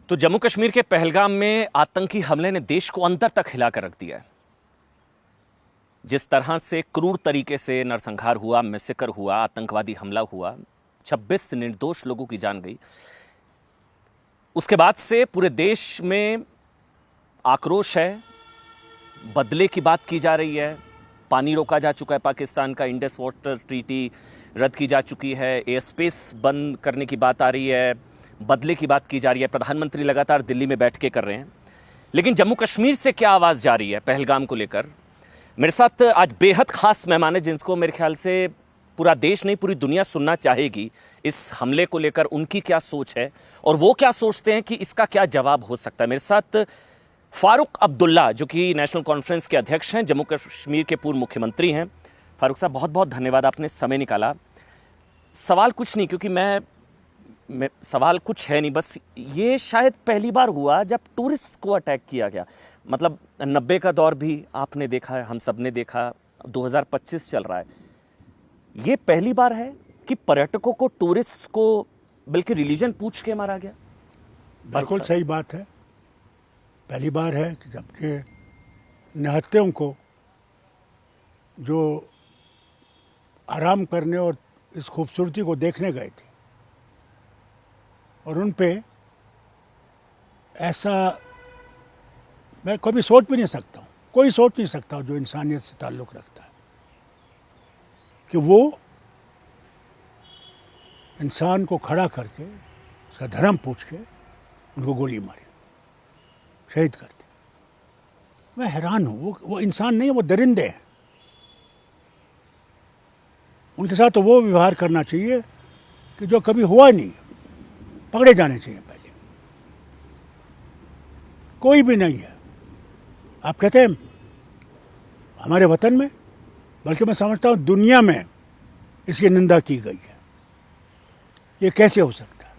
तो जम्मू कश्मीर के पहलगाम में आतंकी हमले ने देश को अंदर तक हिला कर रख दिया है। जिस तरह से क्रूर तरीके से नरसंहार हुआ, मैसेकर हुआ, आतंकवादी हमला हुआ, 26 निर्दोष लोगों की जान गई, उसके बाद से पूरे देश में आक्रोश है। बदले की बात की जा रही है। पानी रोका जा चुका है पाकिस्तान का, इंडस वाटर ट्रीटी रद्द की जा चुकी है, एयर स्पेस बंद करने की बात आ रही है, बदले की बात की जा रही है। प्रधानमंत्री लगातार दिल्ली में बैठ के कर रहे हैं। लेकिन जम्मू कश्मीर से क्या आवाज़ जा रही है पहलगाम को लेकर? मेरे साथ आज बेहद खास मेहमान है जिनको मेरे ख्याल से पूरा देश नहीं, पूरी दुनिया सुनना चाहेगी इस हमले को लेकर। उनकी क्या सोच है और वो क्या सोचते हैं कि इसका क्या जवाब हो सकता है। मेरे साथ फारूक अब्दुल्ला, जो कि नेशनल कॉन्फ्रेंस के अध्यक्ष हैं, जम्मू कश्मीर के पूर्व मुख्यमंत्री हैं। फारूक साहब, बहुत बहुत धन्यवाद, आपने समय निकाला। सवाल कुछ नहीं, क्योंकि मैं सवाल कुछ है नहीं, बस ये शायद पहली बार हुआ जब टूरिस्ट को अटैक किया गया। मतलब 90 का दौर भी आपने देखा है, हम सब ने देखा, 2025 चल रहा है। ये पहली बार है कि पर्यटकों को, टूरिस्ट को बल्कि रिलीजन पूछ के मारा गया। बिल्कुल सही बात है। पहली बार है कि जबकि निहत्थों को जो आराम करने और इस खूबसूरती को देखने गए थे और उन पे ऐसा मैं कभी सोच भी नहीं सकता हूँ, कोई सोच नहीं सकता जो इंसानियत से ताल्लुक़ रखता है, कि वो इंसान को खड़ा करके उसका धर्म पूछ के उनको गोली मारी, शहीद करते। मैं हैरान हूँ। वो इंसान नहीं है, वो दरिंदे हैं। उनके साथ तो वो व्यवहार करना चाहिए कि जो कभी हुआ नहीं, पकड़े जाने चाहिए पहले। कोई भी नहीं है। आप कहते हैं हमारे वतन में, बल्कि मैं समझता हूँ दुनिया में इसकी निंदा की गई है। ये कैसे हो सकता है?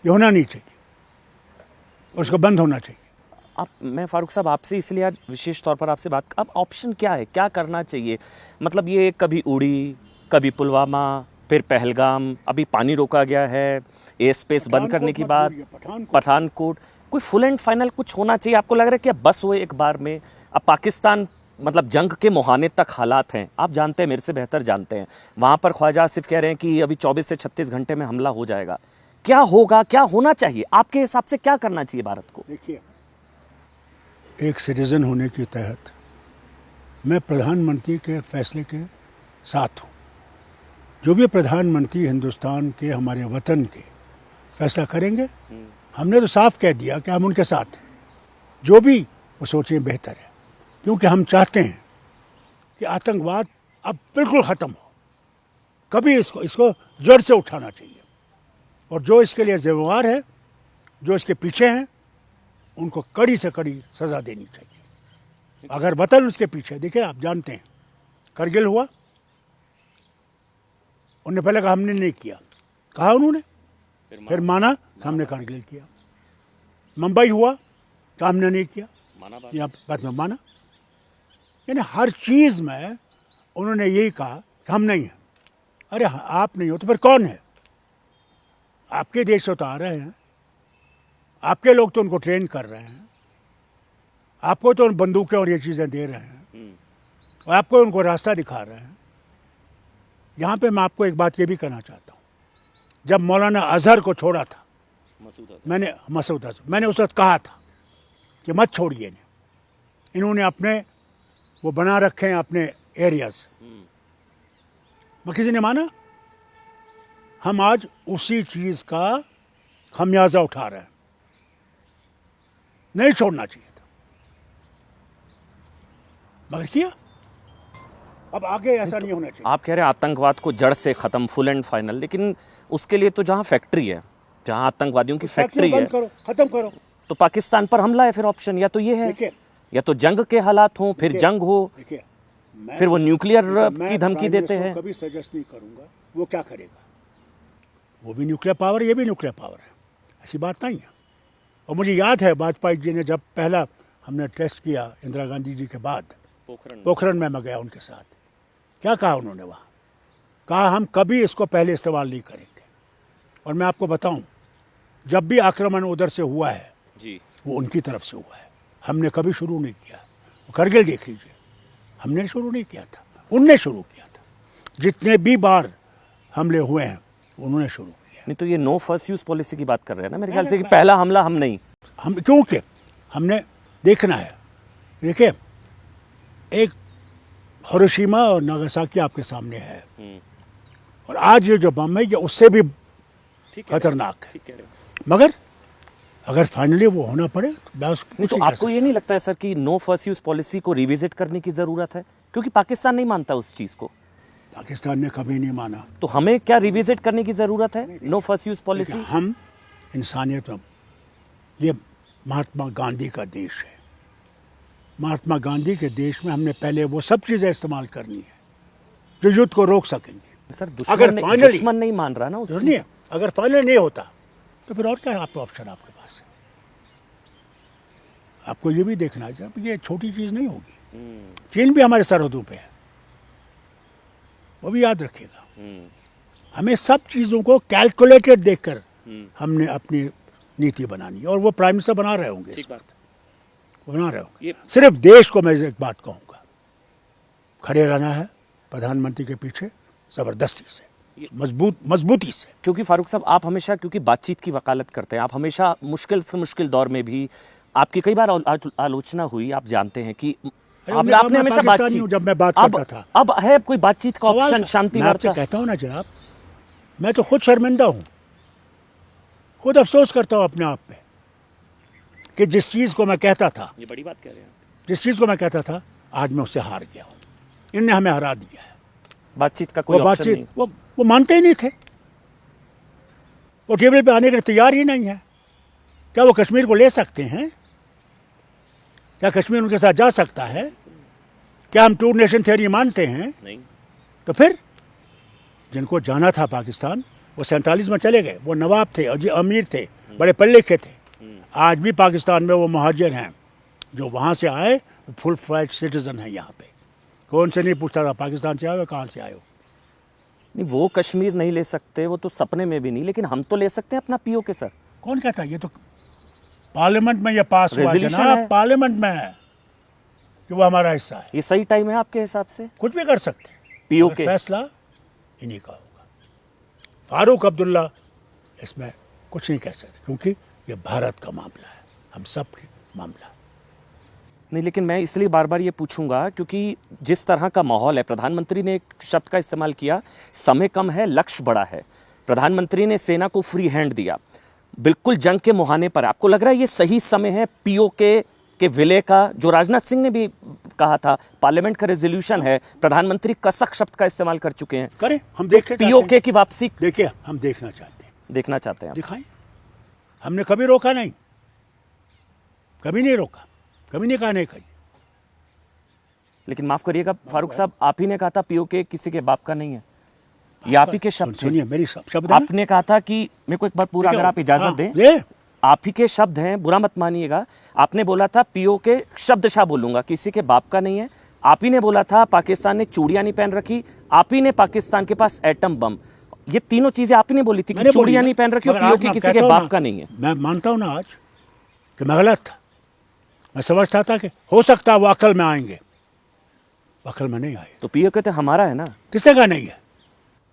ये होना नहीं चाहिए और उसको बंद होना चाहिए। मैं फारूक साहब आपसे इसलिए आज विशेष तौर पर आपसे बात, अब ऑप्शन क्या है, क्या करना चाहिए? मतलब ये कभी उड़ी, कभी पुलवामा, फिर पहलगाम, अभी पानी रोका गया है, एयर स्पेस बंद करने की बात, पठानकोट, कोई फुल एंड फाइनल कुछ होना चाहिए? आपको लग रहा है कि अब बस हो एक बार में? अब पाकिस्तान मतलब जंग के मुहाने तक हालात हैं, आप जानते हैं, मेरे से बेहतर जानते हैं। वहाँ पर ख्वाजा आसिफ कह रहे हैं कि अभी 24 से 36 घंटे में हमला हो जाएगा। क्या होगा, क्या होना चाहिए आपके हिसाब से? क्या करना चाहिए भारत को? देखिए, एक सिटीज़न होने के तहत मैं प्रधानमंत्री के फैसले के साथ हूँ। जो भी प्रधानमंत्री हिंदुस्तान के, हमारे वतन के फैसला करेंगे, हमने तो साफ कह दिया कि हम उनके साथ हैं। जो भी वो सोचें बेहतर है, क्योंकि हम चाहते हैं कि आतंकवाद अब बिल्कुल ख़त्म हो। कभी इसको जड़ से उठाना चाहिए और जो इसके लिए जिम्मेवार है, जो इसके पीछे हैं, उनको कड़ी से कड़ी सज़ा देनी चाहिए। अगर वतन उसके पीछे, देखिए आप जानते हैं करगिल हुआ, उन्होंने पहले कहा हमने नहीं किया, कहा उन्होंने, फिर माना कि हमने करगिल किया। मुंबई हुआ तो हमने नहीं किया, या बाद में माना। यानी हर चीज़ में उन्होंने यही कहा कि हम नहीं हैं। अरे आप नहीं हो तो फिर कौन है? आपके देश से तो आ रहे हैं, आपके लोग तो उनको ट्रेन कर रहे हैं, आपको तो बंदूकें और ये चीज़ें दे रहे हैं और आपको उनको रास्ता दिखा रहे हैं। यहाँ पे मैं आपको एक बात ये भी कहना चाहता हूँ, जब मौलाना अजहर को छोड़ा था, मसूद अजहर, मैंने उस वक्त कहा था कि मत छोड़िए इन्हें, इन्होंने अपने वो बना रखे हैं अपने एरियाज। मैं किसी ने माना? हम आज उसी चीज़ का खमियाजा उठा रहे हैं। नहीं छोड़ना चाहिए था, मगर किया। अब आगे ऐसा नहीं होना चाहिए। आप कह रहे हैं आतंकवाद को जड़ से खत्म, फुल एंड फाइनल, लेकिन उसके लिए तो जहां फैक्ट्री है, जहां आतंकवादियों की फैक्ट्री है, खत्म करो, तो पाकिस्तान पर हमला है। फिर ऑप्शन या तो ये है, या तो जंग के हालात हों, फिर जंग हो, फिर वो न्यूक्लियर की धमकी देते हैं। कभी सजेस्ट नहीं करूंगा वो क्या करेगा। वो भी न्यूक्लियर पावर, ये भी न्यूक्लियर पावर है, ऐसी बात नहीं है। और मुझे याद है वाजपेयी जी ने जब पहला हमने टेस्ट किया इंदिरा गांधी जी के बाद, पोखरण में मैं गया उनके साथ, क्या कहा उन्होंने वहाँ? कहा हम कभी इसको पहले इस्तेमाल नहीं करेंगे। और मैं आपको बताऊं, जब भी आक्रमण उधर से हुआ है जी, वो उनकी तरफ से हुआ है, हमने कभी शुरू नहीं किया। करगिल देख लीजिए, हमने शुरू नहीं किया था, उनने शुरू किया था। जितने भी बार हमले हुए हैं उन्होंने शुरू किया। नहीं तो ये नो फर्स्ट यूज पॉलिसी की बात कर रहे हैं ना मेरे ख्याल से, कि पहला हमला हम नहीं। हम क्योंकि हमने देखना है, देखिए एक हिरोशिमा और नागासाकी आपके सामने है, और आज ये जो बम है ये उससे भी खतरनाक है। ठीक कह रहे हैं। मगर अगर फाइनली वो होना पड़े तो मैं उसको नहीं तो आपको ये नहीं लगता है सर कि नो फर्स्ट यूज पॉलिसी को रिविजिट करने की जरूरत है, क्योंकि पाकिस्तान नहीं मानता उस चीज को, पाकिस्तान ने कभी नहीं माना। तो हमें क्या रिविजिट करने की जरूरत है नो फर्स्ट यूज पॉलिसी? देखिए, हम इंसानियत में, ये महात्मा गांधी का देश है। महात्मा गांधी के देश में हमने पहले वो सब चीजें इस्तेमाल करनी है जो युद्ध को रोक सकेंगे। सर अगर दुश्मन नहीं मान रहा ना उस चीज नहीं, अगर फाइनल नहीं होता तो फिर और क्या है आपका ऑप्शन आपके पास है। आपको ये भी देखना चाहिए, ये छोटी चीज नहीं होगी। चीन भी हमारे सरहदों पे है, वो भी याद रखेगा। हमें सब चीजों को कैलकुलेटेड देखकर हमने अपनी नीति बनानी है, और वो प्राइम मिनिस्टर बना रहे होंगे, ठीक बात बना रहे होंगे। सिर्फ देश को मैं एक बात कहूंगा, खड़े रहना है प्रधानमंत्री के पीछे जबरदस्ती से, मजबूती से। क्योंकि फारूक साहब आप हमेशा, क्योंकि बातचीत की वकालत करते हैं, आप हमेशा मुश्किल से मुश्किल दौर में भी, आपकी कई बार आलोचना हुई, आप जानते हैं कि आपने हमेशा बातचीत, जब मैं बात करता था, अब है कोई बातचीत का ऑप्शन, शांति वार्ता? कहता हूँ ना जनाब, मैं तो खुद शर्मिंदा हूँ, खुद अफसोस करता हूँ अपने आप पे कि जिस चीज को मैं कहता था, ये बड़ी बात कह रहे हैं, जिस चीज को मैं कहता था आज मैं उससे हार गया हूँ। इनने हमें हरा दिया है। बातचीत का कोई ऑप्शन नहीं। वो मानते ही नहीं थे, वो टेबल पे आने के लिए तैयार ही नहीं है। क्या वो कश्मीर को ले सकते हैं? क्या कश्मीर उनके साथ जा सकता है? क्या हम टू नेशन थ्योरी मानते हैं? नहीं। तो फिर जिनको जाना था पाकिस्तान, वो 47 में चले गए। वो नवाब थे, अमीर थे, बड़े पढ़े लिखे थे। आज भी पाकिस्तान में वो महाजिर हैं जो वहाँ से आए, वो फुल फ्लैज सिटीजन है यहाँ पे। कौन से नहीं पूछता था पाकिस्तान से आए हो, कहाँ से आए हो। नहीं, वो कश्मीर नहीं ले सकते, वो तो सपने में भी नहीं, लेकिन हम तो ले सकते हैं अपना पीओ के। सर कौन कहता है? ये तो पार्लियामेंट में ये पास हुआ जनाब, पार्लियामेंट में है कि वो हमारा हिस्सा है। ये सही टाइम है आपके हिसाब से? कुछ भी कर सकते हैं, पीओ के फैसला इन्हीं का होगा। फारूक अब्दुल्ला इसमें कुछ नहीं कह सकते, क्योंकि ये भारत का मामला है, हम सब के मामला नहीं। लेकिन मैं इसलिए बार बार ये पूछूंगा क्योंकि जिस तरह का माहौल है, प्रधानमंत्री ने एक शब्द का इस्तेमाल किया, समय कम है लक्ष्य बड़ा है। प्रधानमंत्री ने सेना को फ्री हैंड दिया, बिल्कुल जंग के मुहाने पर। आपको लग रहा है ये सही समय है पीओ के विलय का, जो राजनाथ सिंह ने भी कहा था, पार्लियामेंट का रेजोल्यूशन है, प्रधानमंत्री कसक शब्द का इस्तेमाल कर चुके हैं। करें, हम देखें पीओके की वापसी। देखिए, हम देखना चाहते हैं, दिखाएं। हमने कभी रोका नहीं, कभी नहीं रोका, कभी नहीं कहा नहीं करी। लेकिन माफ करिएगा फारूक साहब, आप ही ने कहा था पीओके किसी के बाप का नहीं है, ये आप ही के शब्द थे। सुनिए मेरी शब्द, आपने कहा था कि मेरे को एक बार पूरा, अगर आप इजाजत दें, आप ही के शब्द हैं, बुरा मत मानिएगा। आपने बोला था पीओके, शब्दशः बोलूंगा, किसी के बाप का नहीं है। आप ही ने बोला था पाकिस्तान ने चूड़ियां नहीं पहन रखी, आप ही ने पाकिस्तान के पास एटम बम, ये तीनों चीजें आप ही ने बोली थी कि चूड़ियां नहीं पहन रखी और पीओके किसी के बाप का नहीं है। मैं मानता हूं ना आज कि मैं गलत था। मैं समझता था कि हो सकता है वो अकल में आएंगे, अकल में नहीं आए। तो पीओके तो हमारा है ना। किसने कहा नहीं है?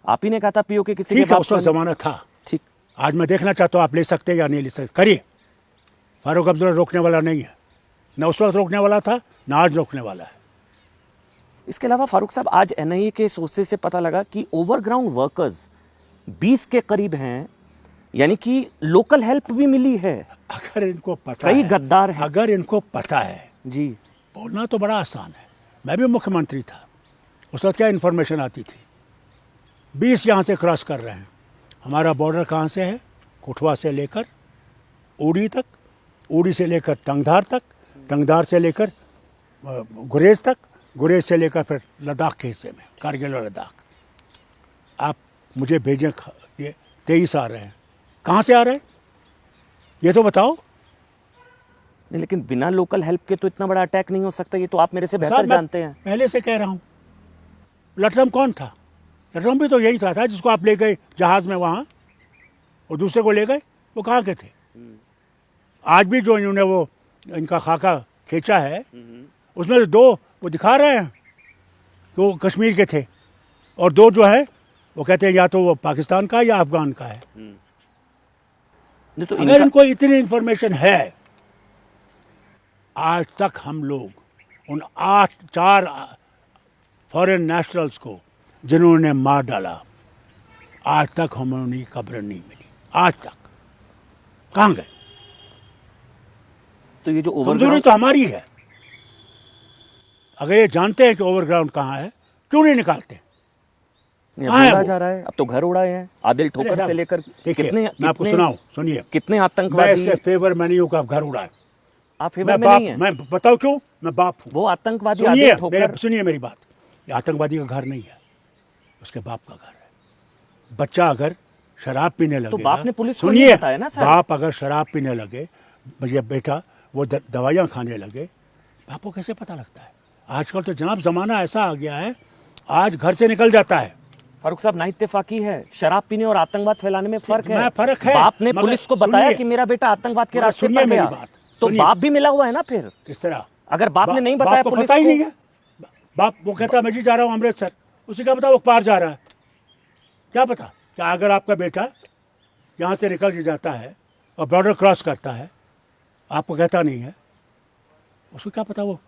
आप ही ने कहा था पीओके किसी के बाप का नहीं। जमाना था। ठीक, आज मैं देखना चाहता हूँ आप ले सकते हैं या नहीं ले सकते, करिए। फारूक अब्दुल्ला रोकने वाला नहीं है, न उस वक्त रोकने वाला था, न आज रोकने वाला है। इसके अलावा फारूक साहब, आज एनआईए के सोर्सेज से पता लगा कि ओवरग्राउंड वर्कर्स 20 के करीब हैं, यानी कि लोकल हेल्प भी मिली है। अगर इनको पता कई है, गद्दार हैं। अगर इनको पता है जी, बोलना तो बड़ा आसान है। मैं भी मुख्यमंत्री था, उस वक्त क्या इन्फॉर्मेशन आती थी, 20 यहाँ से क्रॉस कर रहे हैं। हमारा बॉर्डर कहाँ से है? कुठवा से लेकर उड़ी तक, उड़ी से लेकर टंगधार तक, टंगधार से लेकर गुरेज तक, गुरेज से लेकर फिर लद्दाख के हिस्से में, कारगिल और लद्दाख। आप मुझे भेजें, ये 23 आ रहे हैं, कहाँ से आ रहे हैं ये तो बताओ। नहीं, लेकिन बिना लोकल हेल्प के तो इतना बड़ा अटैक नहीं हो सकता, ये तो आप मेरे से बेहतर जानते हैं। पहले से कह रहा हूँ, लटरम कौन था? लटरम भी तो यही था जिसको आप ले गए जहाज में वहाँ, और दूसरे को ले गए। वो कहाँ के थे? आज भी जो इन्होंने वो इनका खाका खींचा है उसमें से 2 वो दिखा रहे हैं कि वो कश्मीर के थे और 2 जो है वो कहते हैं या तो वो पाकिस्तान का है या अफगान का है। नहीं तो अगर इनको इतनी इन्फॉर्मेशन है, आज तक हम लोग उन 4 फॉरेन नेशनल्स को जिन्होंने मार डाला, आज तक हमें उनकी कब्र नहीं मिली। आज तक कहाँ गए? तो ये जो कमजोरी ओवरग्राउंड तो हमारी है। अगर ये जानते हैं कि ओवरग्राउंड कहाँ है, क्यों नहीं निकालते? कहाँ है बोला वो? जा रहा है, अब तो घर उड़ाए हैं आदिल ठोकर अरे से लेकर देखिए, कितने मैं आपको सुनाऊं, सुनिए। कितने मैं आतंकवादी इसके फेवर में नहीं हूँ कि आप घर उड़ाए। आप मैं फेवर में बाप, नहीं है। मैं बताऊं क्यों? मैं बाप हूँ। वो आतंकवादी सुनिए आदिल ठोकर सुनिए मेरी बात। ये आतंकवादी का घर नहीं है, उसके बाप का घर है। बच्चा अगर शराब पीने लगे, बाप ने पुलिस को सुनिए, नहीं बताया ना सर। बाप अगर शराब पीने लगे, ये बेटा वो दवाइयाँ खाने लगे, बाप को कैसे पता लगता है? आजकल तो जनाब जमाना ऐसा आ गया है, आज घर से निकल जाता है। फारूक साहब ना इत्तेफाकी है, शराब पीने और आतंकवाद फैलाने में फर्क है। फर्क है, बाप ने मगर पुलिस को बताया सुनिए, कि मेरा बेटा आतंकवाद के मगर रास्ते सुनिए पर मेरी गया, बात, तो सुनिए। बाप भी मिला हुआ है ना फिर। किस तरह? अगर बाप ने नहीं बताया बाप को पुलिस पता ही को, नहीं है। बाप वो कहता है मैं जी जा रहा हूँ अमृतसर, उसी का पता वो पार जा रहा है। क्या पता क्या अगर आपका बेटा यहाँ से निकल जाता है और बॉर्डर क्रॉस करता है, आपको कहता नहीं है, उसको क्या पता वो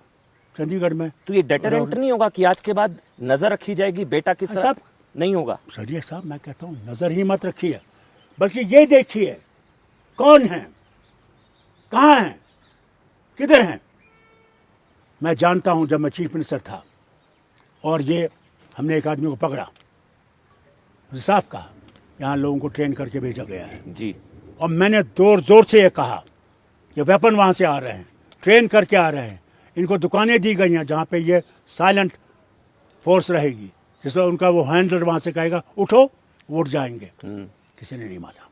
चंडीगढ़ में। तो ये डेटरेंट नहीं होगा कि आज के बाद नजर रखी जाएगी बेटा किस तरह? साहब, नहीं होगा। सरिया साहब, मैं कहता हूँ नज़र ही मत रखिए, बल्कि ये देखिए कौन है, कहाँ है, किधर हैं। मैं जानता हूँ जब मैं चीफ मिनिस्टर था और ये हमने एक आदमी को पकड़ा, मुझे साफ कहा यहाँ लोगों को ट्रेन करके भेजा गया है जी, और मैंने जोर से ये कहा कि वेपन वहाँ से आ रहे हैं, ट्रेन करके आ रहे हैं, इनको दुकानें दी गई हैं जहाँ पे ये साइलेंट फोर्स रहेगी, जिसमें उनका वो हैंडलर वहाँ से कहेगा उठो, वो उठ जाएंगे। किसी ने नहीं माना,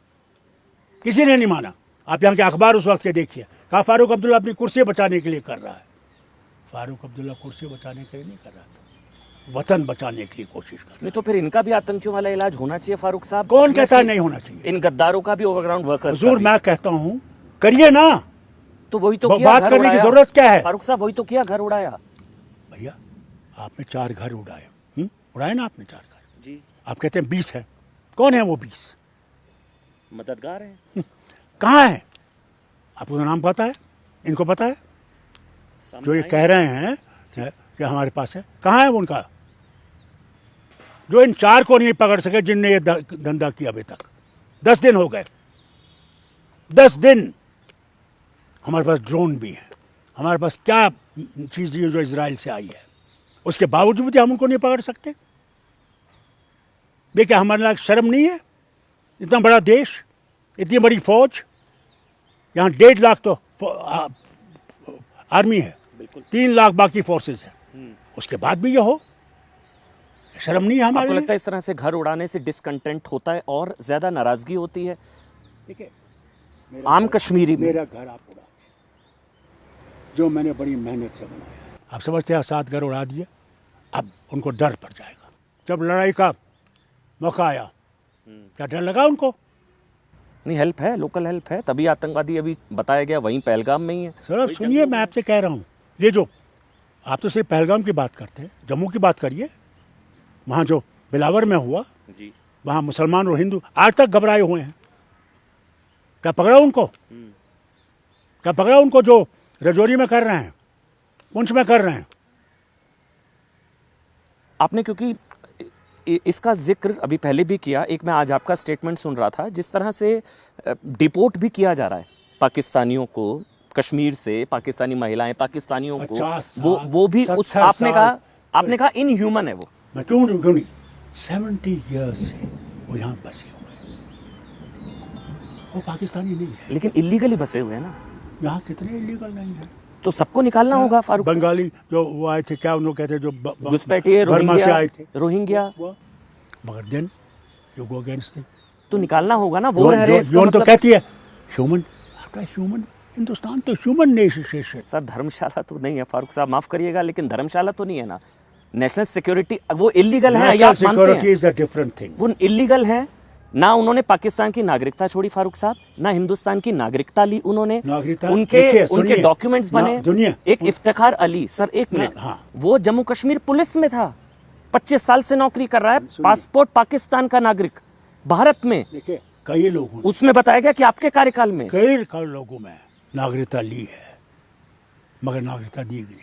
किसी ने नहीं माना। आप यहाँ के अखबार उस वक्त के देखिए, कहा फारूक अब्दुल्ला अपनी कुर्सी बचाने के लिए कर रहा है। फारूक अब्दुल्ला कुर्सी बचाने के लिए नहीं कर रहा था, वतन बचाने के लिए कोशिश कर रहा नहीं तो फिर इनका भी आतंकियों वाला इलाज होना चाहिए फारूक साहब। है। कौन कहता है नहीं होना चाहिए? इन गद्दारों का भी, ओवरग्राउंड वर्कर्स हुजूर मैं कहता हूँ करिए ना, तो वही तो किया, बात घर करने की उड़ाया। जरूरत क्या है? फारूक साहब वही तो किया, घर उड़ाया। भैया आपने 4 घर उड़ाए, उड़ाए ना आपने 4 घर। जी, आप कहते हैं 20 है, कौन है वो 20? मददगार है। कहाँ है? आपको नाम पता है? इनको पता है? जो ये कह रहे हैं कि हमारे पास है, कहाँ है वो उनका? जो इन 4 को नहीं पकड़ सके जिनने ये धंधा किया अभी तक। 10 दिन हो गए, 10 दिन। हमारे पास ड्रोन भी है, हमारे पास क्या चीज़ है जो इजराइल से आई है, उसके बावजूद भी हम उनको नहीं पकड़ सकते। देखिए हमारे लायक शर्म नहीं है? इतना बड़ा देश, इतनी बड़ी फौज, यहाँ 1.5 लाख तो आर्मी है, 3 लाख बाकी फोर्सेस हैं, उसके बाद भी ये हो, शर्म नहीं है हमारे आपको लिए? लगता है इस तरह से घर उड़ाने से डिसकंटेंट होता है और ज्यादा नाराजगी होती है? देखिए आम कश्मीरी में मेरा घर आप उड़ा दिए, जो मैंने बड़ी मेहनत से बनाया। आप समझते हैं 7 घर उड़ा दिए, अब उनको डर पड़ जाएगा। जब लड़ाई का मौका आया, क्या डर लगा उनको? नहीं, हेल्प है, लोकल हेल्प है, तभी आतंकवादी अभी बताया गया वहीं पहलगाम में ही है। सर अब सुनिए, मैं आपसे कह रहा हूँ, ये जो आप तो सिर्फ पहलगाम की बात करते हैं, जम्मू की बात करिए। वहाँ जो बिलावर में हुआ, जी, वहाँ मुसलमान और हिंदू आज तक घबराए हुए हैं। क्या पकड़ा उनको? क्या पकड़ा उनको जो रजौरी में कर रहे हैं, पुंछ में कर रहे हैं? आपने क्योंकि इसका जिक्र अभी पहले भी किया, एक मैं आज आपका स्टेटमेंट सुन रहा था, जिस तरह से डिपोर्ट भी किया जा रहा है पाकिस्तानियों को, कश्मीर से पाकिस्तानी महिलाएं, पाकिस्तानियों को, 50 वो भी उस 70 आपने कहा इनह्यूमन है वो। मैं क्यों नहीं, 70 ईयर्स से वो यहाँ बसे हुए हैं, वो पाकिस्तानी नहीं है। लेकिन इलीगली बसे हुए हैं ना, यहाँ कितने इलीगल नहीं है? तो सबको निकालना होगा फारूक साहब। बंगाली जो वो आए थे, क्या उन्होंने कहते, जो घुसपैठिए, बर्मा से आए थे, रोहिंग्या, मगर then you go against it. तो निकालना होगा ना। वो यूएन तो कहती है ह्यूमन, ह्यूमन, हिंदुस्तान तो ह्यूमन नेशन है। सर धर्मशाला तो नहीं है फारूक साहब, माफ करिएगा, लेकिन धर्मशाला तो नहीं है ना। नेशनल सिक्योरिटी वो इलीगल है, या आप मानते हैं? Security is a different thing. वो इलीगल है, ना उन्होंने पाकिस्तान की नागरिकता छोड़ी फारूक साहब, ना हिंदुस्तान की नागरिकता ली उन्होंने। नागरिकता उनके देखिए, उनके सुनिए, डॉक्यूमेंट्स बने। सुनिए, एक इफ्तिखार अली सर, एक मिनट, हाँ। वो जम्मू कश्मीर पुलिस में था, 25 साल से नौकरी कर रहा है, पासपोर्ट पाकिस्तान का नागरिक भारत में। देखिए कई लोगों ने, उसमें बताया गया कि आपके कार्यकाल में कई लोगों में नागरिकता ली है मगर नागरिकता दी नहीं गई।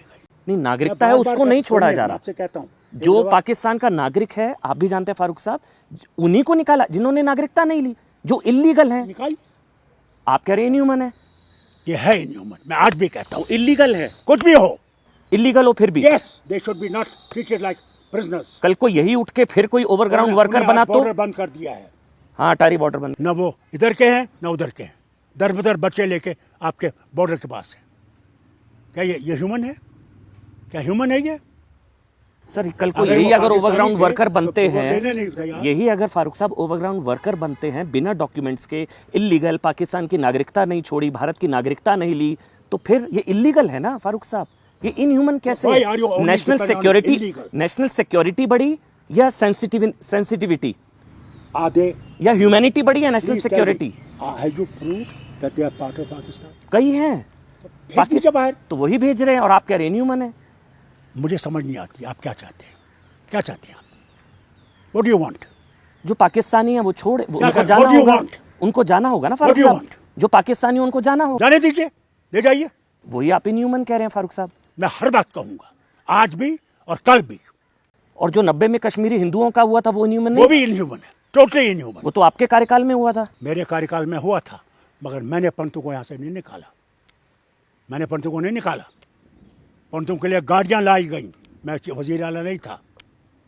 नहीं, नागरिकता है, उसको नहीं छोड़ा जा रहा। आपसे कहता हूँ, जो पाकिस्तान का नागरिक है, आप भी जानते हैं फारूक साहब, उन्हीं को निकाला जिन्होंने नागरिकता नहीं ली, जो इलीगल है। निकाल, आप कह रहे हैं इनह्यूमन है, ये है इनह्यूमन। मैं आज भी कहता हूँ इलीगल है, कुछ भी हो, इलीगल हो फिर भी। Yes they should be not treated like prisoners. कल को यही उठ के फिर कोई ओवरग्राउंड वर्कर बना तो, बॉर्डर बंद कर दिया है। हाँ, अटारी बॉर्डर बंद। न वो इधर के हैं न उधर के हैं, दर बदर बच्चे लेके आपके बॉर्डर के पास है। क्या ये ह्यूमन है? क्या ह्यूमन है ये? सर कल को अगर यही वो अगर पाकिस्तानी ओवरग्राउंड थे, वर्कर तो बनते वो लेने हैं, नहीं तैयार। यही अगर फारूक साहब ओवरग्राउंड वर्कर बनते हैं बिना डॉक्यूमेंट्स के, इलीगल, पाकिस्तान की नागरिकता नहीं छोड़ी, भारत की नागरिकता नहीं ली, तो फिर ये इलीगल है ना फारूक साहब। ये इनह्यूमन कैसे? Why are you only national dependent on security, illegal? National security बढ़ी या सेंसिटिविटी आधे या ह्यूमैनिटी बढ़ी या national Please tell me, security? have you proved that they are part of Pakistan? कई हैं भेज दीजिए बाहर। तो वही भेज रहे हैं और आप कह रहे हैं इनह्यूमन है। मुझे समझ नहीं आती आप क्या चाहते हैं, क्या चाहते हैं आप? What do you want? जो पाकिस्तानी है वो छोड़, क्या उनको कर- जाना What do you होगा, want? उनको जाना होगा ना What फारूक do you साहब। want? जो पाकिस्तानी उनको जाना होगा, जाने दीजिए, ले जाइए। वही आप इनह्यूमन कह रहे हैं फारूक साहब। मैं हर बात कहूंगा, आज भी और कल भी। और जो 90 में कश्मीरी हिंदुओं का हुआ था वो इनह्यूमन वो नहीं? भी इनह्यूमन है, टोटली इनह्यूमन। वो तो आपके कार्यकाल में हुआ था। मेरे कार्यकाल में हुआ था मगर मैंने पंतों को यहाँ से नहीं निकाला, मैंने पंतों को नहीं निकाला। पंतों के लिए गाड़ियां लाई गई, मैं वजीर आला नहीं था।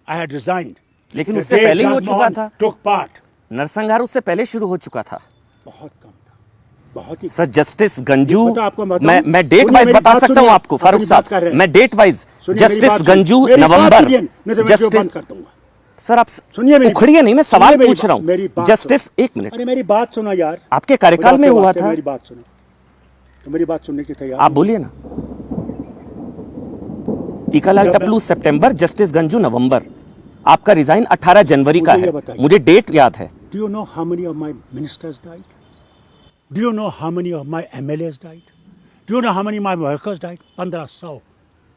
I had resigned. लेकिन उससे पहले ही हो चुका था। Took part. नरसंहार उससे पहले शुरू हो चुका था। बहुत कम था, बहुत ही। सर जस्टिस गंजू, पता आपको बताऊं? मैं डेट सुनिए, वाइज मेरी बता बात सकता हूं सुनिए, आपको फारूक अपनी बात कर साहब, रहे हैं। मैं डेट वाइज सुनिए, मेरी जस्टिस बात गंजू सुनिए। मेरी बात नवंबर, सुनिए, नहीं तो मैं जो बंद कर दूंगा। सर आप सुनिए मेरी उखड़िए नहीं, मैं सवाल सुनिए पूछ रहा मेरी हूँ। बात जस्टिस, सुनो। एक मिनट, अरे मेरी बात सुनो यार, आपके कार्यकाल में खुदा के हुआ वास्ते था। मेरी बात सुनो, तो मेरी बात सुनने की तैयार आप बोलिए ना। टीकालाल टपलू सितंबर, जस्टिस गंजू नवंबर, आपका रिजाइन 18 जनवरी का मुझे ये है, बताइए। मुझे डेट याद है। Do you know how many of my ministers died? Do you know how many of my MLAs died? Do you know how many of my workers died? 1500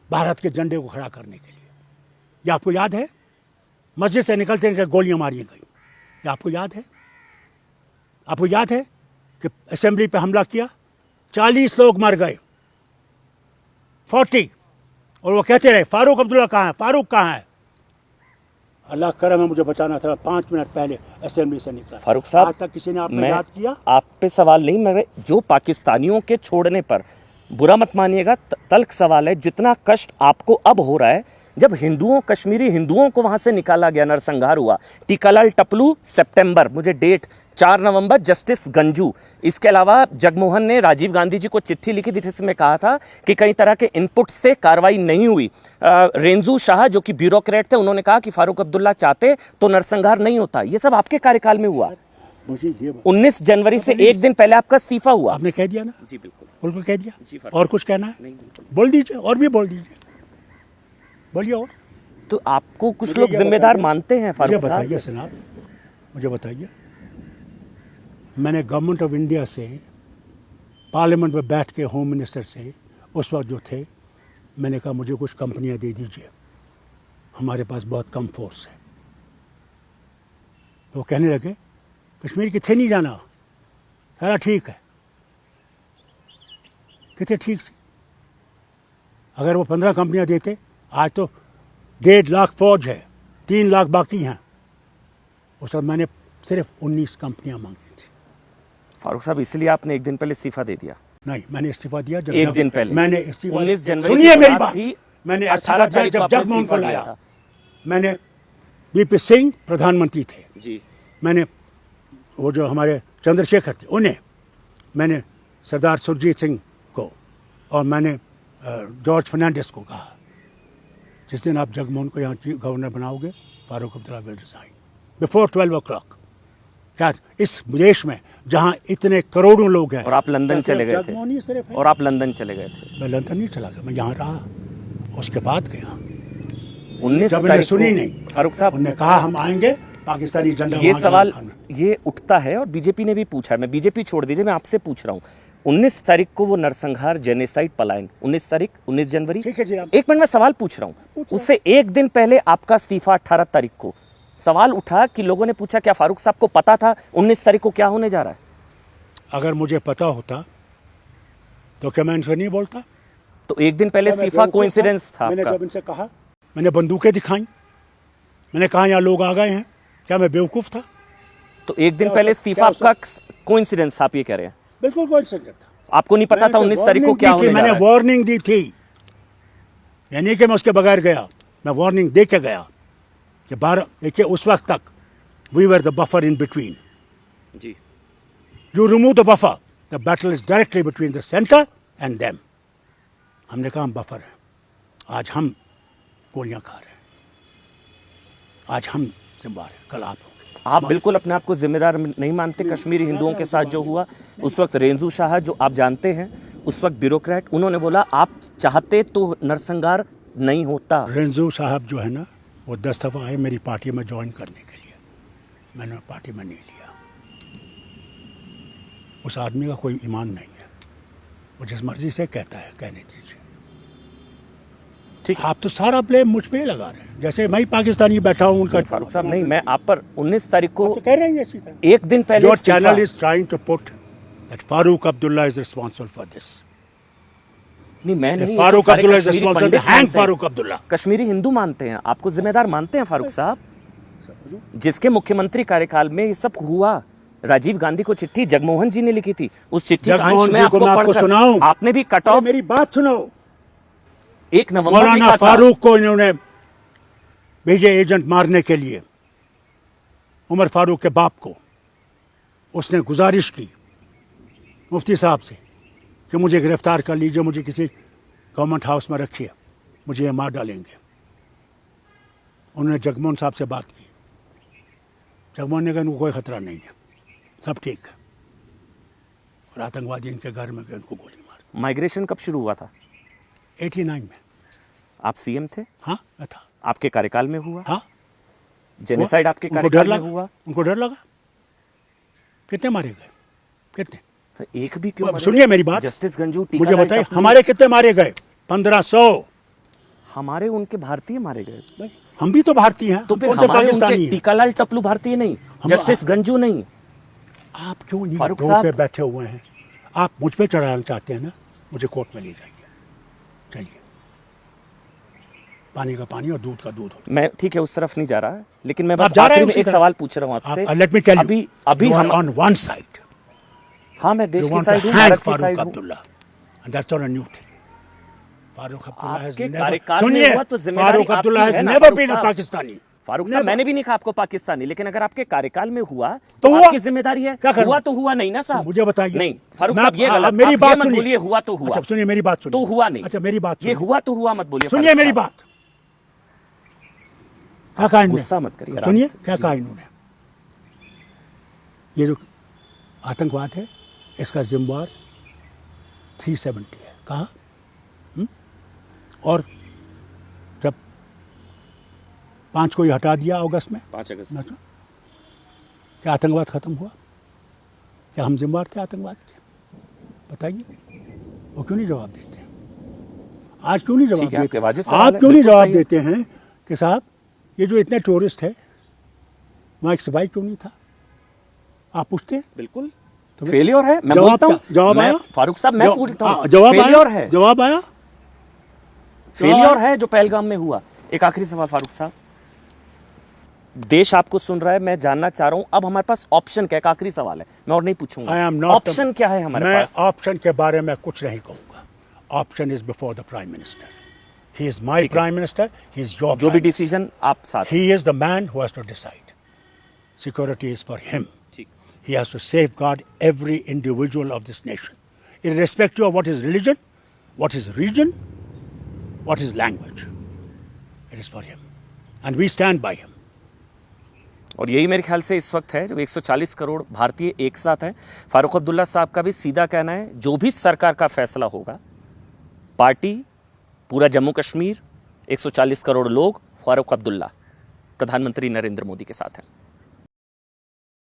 Bharat के झंडे को खड़ा करने के लिए। ये आपको याद है? मस्जिद से निकलते निकलते गोलियां मारी गई, ये आपको याद है? आपको याद है कि असेंबली पे हमला किया, 40 लोग मर गए, 40, और वो कहते रहे फारूक अब्दुल्ला कहाँ है, फारूक कहाँ है? अल्लाह करम है, मुझे बचाना था, 5 मिनट पहले असेंबली से निकला। फारूक साहब, आज तक किसी ने आपने मैं याद किया? आप पे सवाल नहीं, मेरे जो पाकिस्तानियों के छोड़ने पर, बुरा मत मानिएगा, तल्ख सवाल है, जितना कष्ट आपको अब हो रहा है, जब हिंदुओं, कश्मीरी हिंदुओं को वहां से निकाला गया, नरसंहार हुआ। टीकालाल टपलू सितंबर, मुझे डेट 4 नवंबर, जस्टिस गंजू। इसके अलावा जगमोहन ने राजीव गांधी जी को चिट्ठी लिखी थी जिसमें कहा था कि कई तरह के इनपुट से कार्रवाई नहीं हुई। रेंजू शाह जो कि ब्यूरोक्रेट थे, उन्होंने कहा कि फारूक अब्दुल्ला चाहते तो नरसंहार नहीं होता। ये सब आपके कार्यकाल में हुआ। मुझे ये 19 जनवरी से एक दिन पहले आपका इस्तीफा हुआ। आपने कह दिया ना? जी बिल्कुल, बिल्कुल कह दिया। जी, और कुछ कहना है? नहीं, बिल्कुल। बोल दीजिए, और भी बोल दीजिए, बोलिए। और तो आपको कुछ मुझे लोग ये जिम्मेदार बताइए, मानते हैं मुझे फारूक बताइए साहब? जनाब, मुझे बताइए, मैंने गवर्नमेंट ऑफ इंडिया से पार्लियामेंट में बैठ के होम मिनिस्टर से उस वक्त जो थे, मैंने कहा मुझे कुछ कंपनियां दे दीजिए, हमारे पास बहुत कम फोर्स है। तो वो कहने लगे कश्मीर किथे नहीं जाना, सारा ठीक है। कितने ठीक से, अगर वो 15 कंपनियां देते, आज तो 1.5 लाख फौज है, 3 लाख बाकी हैं। उस वक्त मैंने सिर्फ 19 कंपनियां मांगी थी। फारूक साहब, इसलिए आपने एक दिन पहले इस्तीफा दे दिया। नहीं, मैंने इस्तीफा दिया जब एक दिन पहले मैंने इस्तीफा 19 जनवरी सुनिए की मेरी बात बात थी, मैंने 18 इस्तीफा दिया तारीख को जब आपने जगमोहन को इस्तीफा दिया लाया। था। मैंने वीपी सिंह प्रधानमंत्री थे जी, मैंने वो जो हमारे चंद्रशेखर थे उन्हें, मैंने सरदार सुरजीत सिंह को, और मैंने जॉर्ज फर्नांडिस को कहा जिस दिन आप जगमोहन को यहाँ गवर्नर बनाओगे, Farooq Abdullah will resign before 12 o'clock। क्या इस देश में जहाँ इतने करोड़ों लोग हैं, और आप लंदन चले गए जगमोहन ही सिर्फ थे। है। और आप लंदन चले गए थे। मैं लंदन नहीं चला गया, मैं यहाँ रहा, उसके बाद गया। 19 जब मैंने तारीख सुनी को- नहीं, फारूक साहब, उन्होंने कहा हम आएंगे पाकिस्तानी झंडा ये वहाँ सवाल गालिब खान में। ये उठता है और बीजेपी ने भी पूछा है। मैं बीजेपी छोड़ दीजिए, मैं आपसे पूछ रहा हूँ 19 तारीख को वो नरसंहार जेनेसाइड पलायन 19 जनवरी, ठीक है जी, आप- एक मिनट में सवाल पूछ रहा हूँ। उससे एक दिन पहले आपका इस्तीफा 18 तारीख को सवाल उठा कि लोगों ने पूछा क्या फारूक साहब को पता था 19 तारीख को क्या होने जा रहा है? अगर मुझे पता होता तो क्या मैं इनसे नहीं बोलता? तो एक दिन पहले क्या मैं इस्तीफा बेवकूफ़ कोइंसिडेंस था मैंने आपका? जब इनसे कहा, मैंने बंदूकें दिखाई, मैंने कहा यहाँ लोग आ गए हैं, क्या मैं बेवकूफ़ था? तो एक दिन क्या पहले उस- इस्तीफा क्या आपका कोइंसिडेंस था, आप ये कह रहे हैं? बिल्कुल कोइंसिडेंस था। आपको नहीं पता था 19 तारीख को क्या होने जा मैंने रहा है? वार्निंग दी थी, यानी कि मैं उसके बगैर गया, मैं वार्निंग दे के गया कि 12 देखिए उस वक्त तक we were the buffer in between, जी, you remove the buffer, the battle is directly between the centre and them. हमने कहा हम बफर हैं, आज हम गोलियां खा रहे हैं, आज हम जिम्मेदार हैं, कल आप होंगे। आप बिल्कुल अपने आप को जिम्मेदार नहीं मानते कश्मीरी हिंदुओं के साथ जो हुआ? उस वक्त रेंजू शाह, जो आप जानते हैं, उस वक्त ब्यूरोक्रेट, उन्होंने बोला आप चाहते तो नरसंहार नहीं होता। रेंजू साहब जो है ना, वो 10 दफ़ा आए मेरी पार्टी में ज्वाइन करने के लिए, मैंने पार्टी में नहीं लिया। उस आदमी का कोई ईमान नहीं है, वो जिस मर्जी से कहता है कहने दीजिए। ठीक, आप तो सारा ब्लेम मुझ पे ही लगा रहे हैं, जैसे मैं ही पाकिस्तानी बैठा हूँ उनका। फारूक साहब नहीं, मैं आप पर 19 तारीख को आप तो कह रहे हैं इसी तरह। एक दिन पहले योर इस्तीफा- channel is trying to put that Farooq Abdullah is responsible for this. नहीं, मैं नहीं, ये तो फारूक सारे अब्दुल्ला इज कश्मीरी रिस्पॉन्सिबल, पंडित हैंग मानते हैं। फारूक अब्दुल्ला। कश्मीरी हिंदू मानते हैं, आपको जिम्मेदार मानते हैं फारूक साहब? जिसके मुख्यमंत्री कार्यकाल में ये सब हुआ, राजीव गांधी को चिट्ठी जगमोहन जी ने लिखी थी, उस चिट्ठी का जगमोहन अंश मैं जी को आपको मैं आपको पढ़कर- सुनाऊं? आपने भी कट अरे ऑफ मेरी बात सुनो। 1 नवंबर मौलाना लिखा था। फारूक को इन्होंने भेजे एजेंट मारने के लिए, उमर फारूक के बाप को। उसने गुजारिश की मुफ्ती साहब से कि मुझे गिरफ्तार कर लीजिए, मुझे किसी गवर्नमेंट हाउस में रखिए, मुझे ये मार डालेंगे। उन्होंने जगमोहन साहब से बात की, जगमोहन ने कहा इनको कोई खतरा नहीं है, सब ठीक है, और आतंकवादी इनके घर में गए, उनको गोली मार दी। माइग्रेशन कब शुरू हुआ था? 89 में। आप सीएम थे, हाँ मैं था। आपके कार्यकाल में हुआ? हाँ, जेनोसाइड आपके उनको डर कार्यकाल में लगा, हुआ? उनको डर लगा। कितने मारे गए, कितने? तो एक भी क्यों? सुनिए मेरी बात, जस्टिस गंजू, मुझे टीकालाल बताइए टप्पू, हमारे कितने मारे गए? 1500। हमारे उनके भारतीय मारे गए। हम भी तो भारतीय हैं, तो हम फिर कौन से हमारे पाकिस्तानी उनके हैं? टीकालाल टप्पू भारतीय नहीं, जस्टिस गंजू नहीं। आप क्यों नहीं फारूक दो साहब- पे बैठे हुए हैं? आप मुझ पे चढ़ाना चाहते हैं ना, मुझे कोर्ट में ले जाइए, चलिए। पानी का पानी और दूध का दूध हो। मैं ठीक है उस तरफ नहीं जा रहा, लेकिन मैं आप बस जा रहे आखिरी हैं में उसी एक तरफ। सवाल पूछ रहा हूँ आपसे। लेट मी टेल अभी अभी हम ऑन वन साइड, हाँ, मैं देश you की want साइड to हूँ, hang भारत की Farooq साइड हूँ। Abdullah, and that's not a new thing. Farooq Abdullah has आपके never- कार्यकाल में सुनिए, हुआ तो जिम्मेदारी फारूक आपकी अब्दुल्ला has है ना, never फारूक been a साहब। पाकिस्तानी। फारूक साहब, मैंने भी नहीं कहा आपको पाकिस्तानी, लेकिन अगर आपके कार्यकाल में हुआ तो तो हुआ। आपकी जिम्मेदारी है। क्या करूं? हुआ तो हुआ नहीं ना साहब। मुझे बताइए। नहीं फारूक मैं- साहब, ये गलत, मेरी आप बात ये मत सुनिए। बोलिए हुआ तो हुआ। अच्छा सुनिए मेरी बात सुनिए। तो हुआ नहीं। अच्छा मेरी बात ये सुनिए। हुआ तो हुआ मत बोलिए। सुनिए फारूक मेरी साहब। बात। क्या कहा इन्होंने? गुस्सा मत करिए, आराम सुनिए से। क्या जी। कहा इन्होंने? ये जो आतंकवाद है इसका जिम्मेवार 370 है, कहा। और जब 5 को ही हटा दिया अगस्त में, 5 अगस्त क्या आतंकवाद खत्म हुआ? क्या हम जिम्मेवार थे आतंकवाद के? बताइए, वो क्यों नहीं जवाब देते हैं? आज क्यों नहीं जवाब ठीक है, आपके देते? वाजिब सवाल आप है, क्यों नहीं बिल्कुल जवाब सही है। देते हैं कि साहब ये जो इतने टूरिस्ट है वहाँ एक सिपाही क्यों नहीं था? आप पूछते हैं? बिल्कुल तो फेलियर है। मैं जवाब बोलता हूँ, क्या- जवाब मैं- आया? फारूक साहब, मैं पूछता हूँ, जवाब फेलियर आया? है, जवाब आया? फेलियर है जो पहलगाम में हुआ। एक आखिरी सवाल फारूक साहब, देश आपको सुन रहा है, मैं जानना चाह रहा हूं, अब हमारे पास ऑप्शन क्या है? एक आखिरी सवाल है, मैं और नहीं I am पूछूंगा। not ऑप्शन क्या है हमारे मैं पास? ऑप्शन के बारे में कुछ नहीं कहूंगा। Option is before the prime minister. He is my ठीक है। Prime minister, he is your. जो भी डिसीजन आप साथ। He is the man who has to decide. Security is for him. ठीक। He has to safeguard every individual of this nation, irrespective of what is religion, what is region, what is language. It is for him. And we stand by him. और यही मेरे ख्याल से इस वक्त है जब 140 करोड़ भारतीय एक साथ हैं। फारूक अब्दुल्ला साहब का भी सीधा कहना है, जो भी सरकार का फैसला होगा, पार्टी, पूरा जम्मू कश्मीर, 140 करोड़ लोग, फारूक अब्दुल्ला, प्रधानमंत्री नरेंद्र मोदी के साथ हैं।